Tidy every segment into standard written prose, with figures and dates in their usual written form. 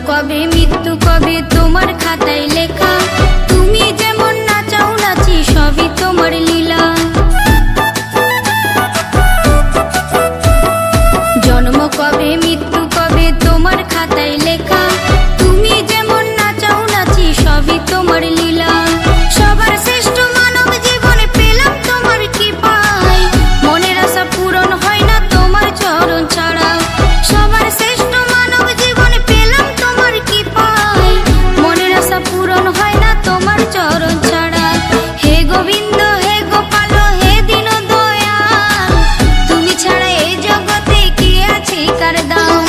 কবে মৃত্যু কবে তোমার খাতায় লেখা, তুমি যেমন নাচাও নাচি সবই তোমার লীলা। জন্ম কবে মৃত্যু কবে তোমার খাতায় লেখা, তুমি যেমন নাচাও নাচি সবই তোমার লীলা। সবার শ্রেষ্ঠ মানব জীবনে পেলাম তোমার কৃপায়, মনের আশা পূরণ হয় না তোমার চরণ ছাড়া। সবার শ্রেষ্ঠ মানব জীবনে পেলাম তোমার কৃপায়, মনের আশা পূরণ হয় না তোমার চরণ ছাড়া। হে গোবিন্দ হে গোপাল হে দীন দয়াল, তুমি ছাড়া এই জগতে কি আছে কার দাম।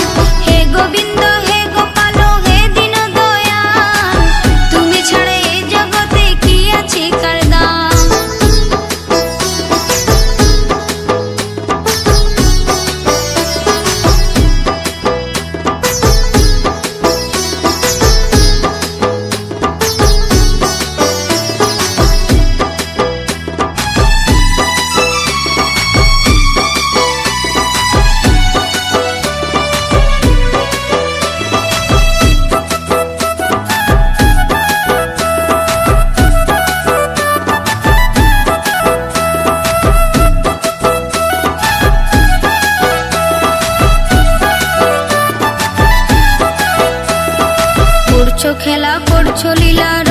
হে গোবিন্দ হে গোপাল হে দীন দয়াল, তুমি ছাড়া এই জগতে কি আছে কার দাম। করছো খেলা করছো লীলা।